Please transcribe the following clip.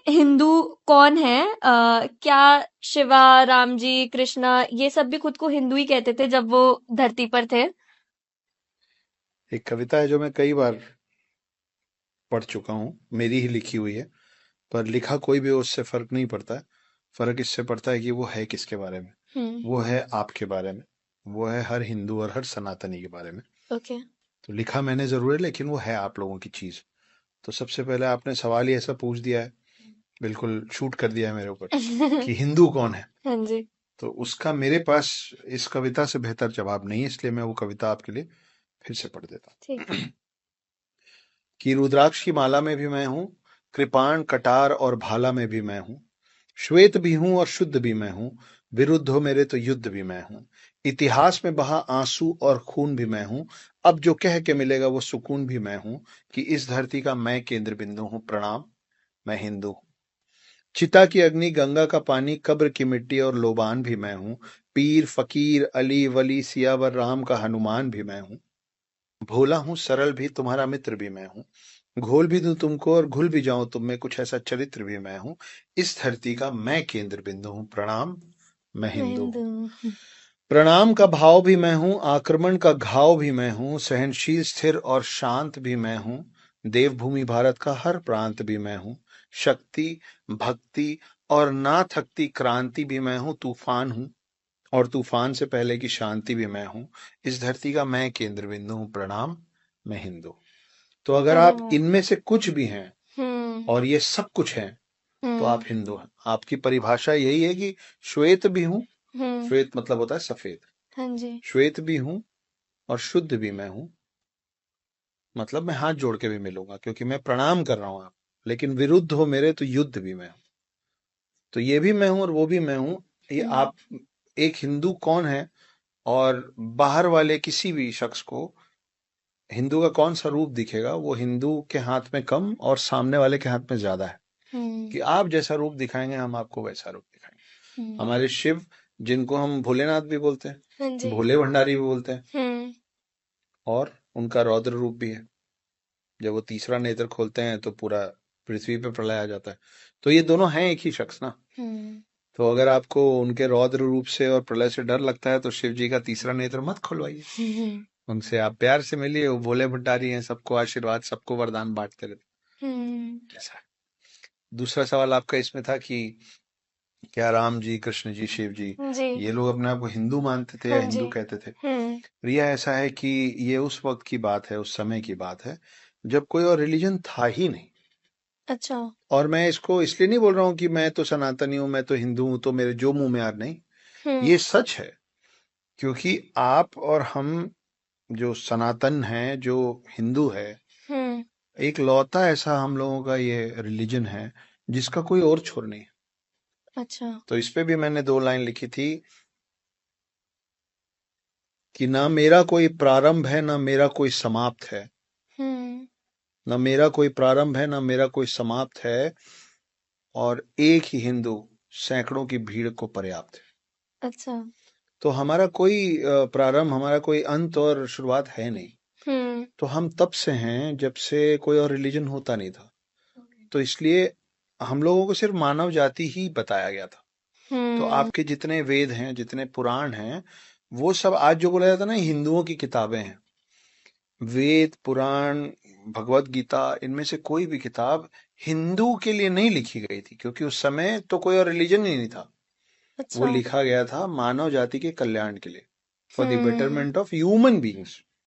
हिंदू कौन है? क्या शिवा, राम जी, कृष्णा ये सब भी खुद को हिंदू ही कहते थे जब वो धरती पर थे? एक कविता है जो मैं कई बार पढ़ चुका हूँ, मेरी ही लिखी हुई है, पर लिखा कोई भी हो उससे फर्क नहीं पड़ता है। फर्क इससे पड़ता है कि वो है किसके बारे में। हम्म। वो है आपके बारे में, वो है हर हिंदू और हर सनातनी के बारे में। ओके। तो लिखा मैंने जरूर है, लेकिन वो है आप लोगों की चीज। तो सबसे पहले आपने सवाल ही ऐसा पूछ दिया है, बिल्कुल शूट कर दिया है मेरे ऊपर, कि हिंदू कौन है। हाँ जी। तो उसका मेरे पास इस कविता से बेहतर जवाब नहीं है, इसलिए मैं वो कविता आपके लिए फिर से पढ़ देता ठीक है। हूँ। कि रुद्राक्ष की माला में भी मैं हूँ, कृपाण कटार और भाला में भी मैं हूँ, श्वेत भी हूँ और शुद्ध भी मैं हूँ, विरुद्ध हो मेरे तो युद्ध भी मैं हूँ, इतिहास में बहा आंसू और खून भी मैं हूँ, अब जो कह के मिलेगा वो सुकून भी मैं हूँ, कि इस धरती का मैं केंद्र बिंदु हूँ, प्रणाम मैं हिंदू हूँ। चिता की अग्नि, गंगा का पानी, कब्र की मिट्टी और लोबान भी मैं हूँ, पीर फकीर अली वली सियावर राम का हनुमान भी मैं हूँ, भोला हूँ सरल भी तुम्हारा मित्र भी मैं हूँ, घोल भी दूं तुमको और घुल भी जाऊं तुम में, कुछ ऐसा चरित्र भी मैं हूँ, इस धरती का मैं केंद्र बिंदु हूँ, प्रणाम मैं मैं हिंदू हिंदू हूँ। हूँ। प्रणाम का भाव भी मैं हूँ, आक्रमण का घाव भी मैं हूँ, सहनशील स्थिर और शांत भी मैं हूँ, देवभूमि भारत का हर प्रांत भी मैं हूँ, शक्ति भक्ति और ना थकती क्रांति भी मैं हूँ, तूफान हूँ और तूफान से पहले की शांति भी मैं हूँ, इस धरती का मैं केंद्र बिंदु हूँ, प्रणाम मैं हिंदू। तो अगर अरे आप वाह। इनमें से कुछ भी हैं हम्म। और ये सब कुछ हैं, तो आप हम्म। हिंदू हैं। आपकी परिभाषा यही है कि श्वेत भी हूँ, हम्म। श्वेत मतलब होता है सफेद, हाँ जी। श्वेत भी हूँ और शुद्ध भी मैं हूँ, मतलब मैं हाथ जोड़ के भी मिलूंगा क्योंकि मैं प्रणाम कर रहा हूँ आप, लेकिन विरुद्ध हो मेरे तो युद्ध भी मैं हूँ। तो ये भी मैं हूँ और वो भी मैं हूँ। ये हम्म। आप, एक हिंदू कौन है, और बाहर वाले किसी भी शख्स को हिंदू का कौन सा रूप दिखेगा, वो हिंदू के हाथ में कम और सामने वाले के हाथ में ज्यादा है। हम्म। कि आप जैसा रूप दिखाएंगे हम आपको वैसा रूप दिखाएंगे। हम्म। हमारे शिव, जिनको हम भोलेनाथ भी बोलते हैं, हाँ जी। भोले भंडारी भी बोलते हैं, हम्म। और उनका रौद्र रूप भी है। जब वो तीसरा नेत्र खोलते हैं तो पूरा पृथ्वी पे प्रलय आ जाता है। तो ये दोनों हैं एक ही शख्स ना। हम्म। तो अगर आपको उनके रौद्र रूप से और प्रलय से डर लगता है तो शिव जी का तीसरा नेत्र मत खुलवाइए, हम्म। उनसे आप प्यार से मिलिए। वो भोले भंडारी हैं, सबको आशीर्वाद, सबको वरदान बांटते हम्म। रहते। ऐसा। दूसरा सवाल आपका इसमें था कि क्या राम जी, कृष्ण जी, शिव जी, जी। ये लोग अपने आप को हिंदू मानते थे या हाँ जी। हिंदू कहते थे। हम्म। रिया, ऐसा है कि ये उस वक्त की बात है, उस समय की बात है जब कोई और रिलीजन था ही नहीं। अच्छा। और मैं इसको इसलिए नहीं बोल रहा हूँ कि मैं तो सनातनी हूँ, मैं तो हिंदू हूँ, तो मेरे जो मुंह में आ, नहीं, हम्म। ये सच है। क्योंकि आप और हम जो सनातन हैं, जो हिंदू है, हम्म। एक लौता ऐसा हम लोगों का ये रिलीजन है जिसका कोई और छोर नहीं। अच्छा। तो इस पे भी मैंने 2 लाइन लिखी थी कि ना मेरा कोई प्रारंभ है, ना मेरा कोई समाप्त है, हम्म। ना मेरा कोई प्रारंभ है, ना मेरा कोई समाप्त है, और एक ही हिंदू सैकड़ों की भीड़ को पर्याप्त है। अच्छा। तो हमारा कोई प्रारंभ, हमारा कोई अंत और शुरुआत है नहीं। हम्म। तो हम तब से हैं जब से कोई और रिलीजन होता नहीं था। तो इसलिए हम लोगों को सिर्फ मानव जाति ही बताया गया था। तो हम्म। आपके जितने वेद हैं, जितने पुराण हैं, वो सब आज जो बोला जाता है ना हिंदुओं की किताबें हैं। वेद पुराण, भगवत गीता, इनमें से कोई भी किताब हिंदू के लिए नहीं लिखी गई थी, क्योंकि उस समय तो कोई और रिलीजन ही नहीं था। वो अच्छा। लिखा गया था मानव जाति के कल्याण के लिए, for the hmm. Betterment of human beings.